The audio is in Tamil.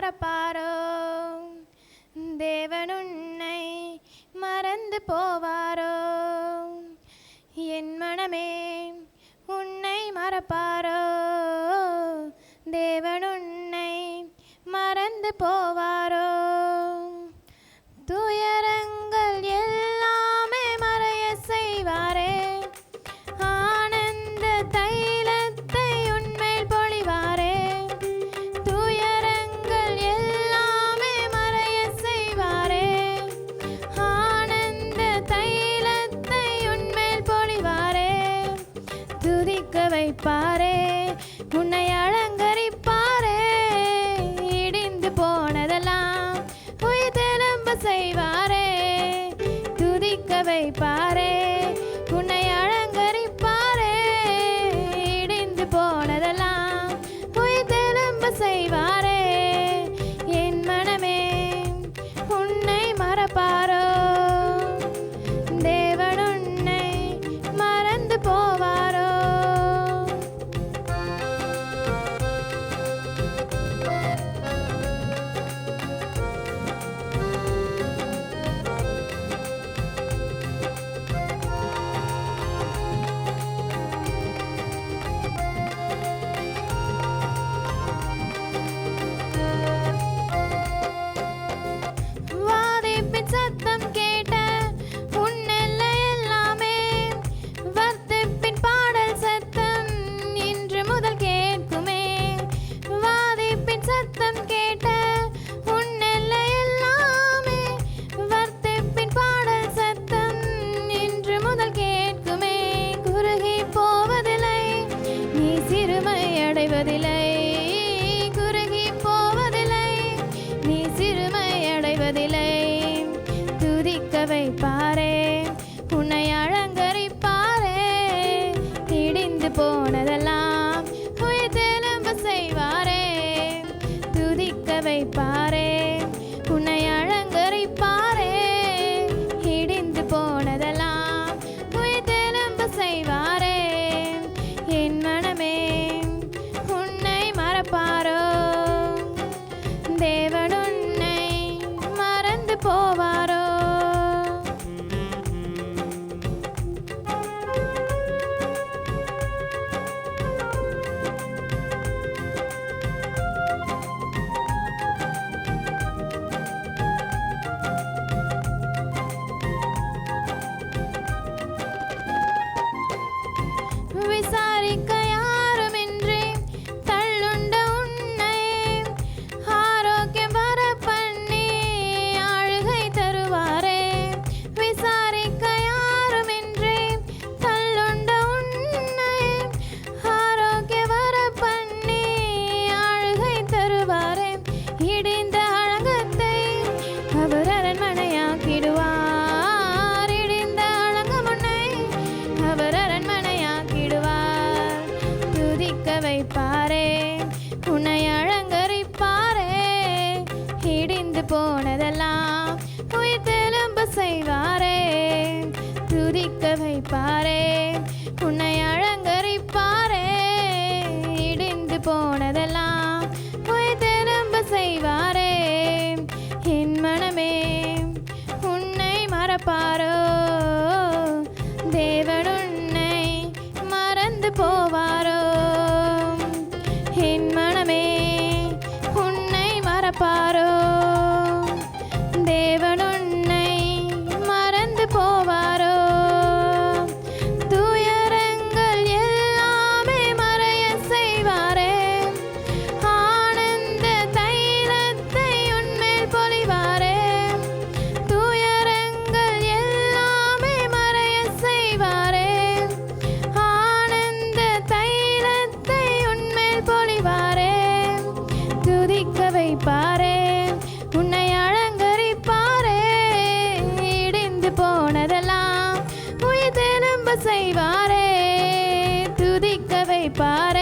மறப்பாரோ? தேவன் உன்னை மறந்து போவாரோ? என் மனமே உன்னை மறப்பாரோ? தேவன் உன்னை மறந்து போவாரோ? துயரங்கள் எல்லாமே மறைய செய்வாரே, ஆனந்த தைலத்தை உன்மேல் பொழிவாரே. துயரங்கள் எல்லாமே மறைய செய்வாரே, ஆனந்த தைலத்தை உன்மேல் பொழிவாரே. துதிக்க வைப்பாரே, உன்னை அலங்கரிப்பாரே. இடிந்து போனதெல்லாம் உயிர்த்தெழும்ப செய்வாரே. துதிக்க வைப்பாரே, உன்னை அலங்கரிப்பாரே. இடிந்து போனதெல்லாம் உயிர்த்தெழும்ப செய்வாரே. என் மனமே உன்னை மறப்பாரோ? தேவன் உன்னை மறந்து போவாரோ? வாதிப்பின் சத்தம் கேட்ட உன் எல்லை எல்லாமே, வர்த்திப்பின் பாடல் சத்தம் இன்று முதல் கேட்குமே. வாதிப்பின் சத்தம் கேட்ட உன் எல்லை எல்லாமே, வர்த்திப்பின் பாடல் சத்தம் இன்று முதல் கேட்குமே. குறுகி போவதில்லை, நீ சிறுமை அடைவதில்லை. குறுகி போவதில்லை, நீ சிறுமை அடைவதில்லை. துதிக்க வைப்பாரே, உன்னை அலங்கரிப்பாரே. இடிந்து போனதெல்லாம் உயிர்த்தெழும்ப செய்வாரே. துதிக்க வைப்பாரே, உன்னை அலங்கரிப்பாரே. இடிந்து போனதெல்லாம் உயிர்த்தெழும்ப செய்வாரே. என் மனமே உன்னை மறப்பாரோ? தேவன் உன்னை மறந்து போவாரோ? விசாரிக்க யாருமின்றி தள்ளுண்ட உன்னை ஆரோக்கியம் வர பண்ணி ஆளுகை தருவாரே. விசாரிக்க யாருமின்றி தள்ளுண்ட உன்னை ஆரோக்கியம் வர பண்ணி ஆளுகை தருவாரே. இடிந்த அழகத்தை அவர் அரண்மனையாக்கிடுவார். இடிந்த அழகம் உன்னை அவர் அரண்மனையாக்கிடுவார். துதிக்க வைப்பாரே, உன்னை அலங்கரிப்பாரே. இடிந்து போனதெல்லாம் உயிர்த்தெழும்ப செய்வாரே. துதிக்க வைப்பாரே, உன்னை அலங்கரிப்பாரே. இடிந்து போனதெல்லாம் உயிர்த்தெழும்ப செய்வாரே. என் மனமே உன்னை மறப்பாரோ? தேவன் உன்னை மறந்து போவாரோ? என் மனமே உன்னை மறப்பாரோ? தேவன் உன்னை மறந்து போவாரோ? துயரங்கள் எல்லாமே மறைய செய்வாரே, ஆனந்த தைலத்தை உன்மேல் பொழிவாரே. துயரங்கள் எல்லாமே மறைய செய்வாரே, ஆனந்த தைலத்தை உன்மேல் பொழிவாரே. துதிக்க வைப்பாரே, உன்னை அலங்கரிப்பாரே. இடிந்து போனதெல்லாம் உயிர்த்தெழும்ப செய்வாரே. துதிக்க வைப்பாரே.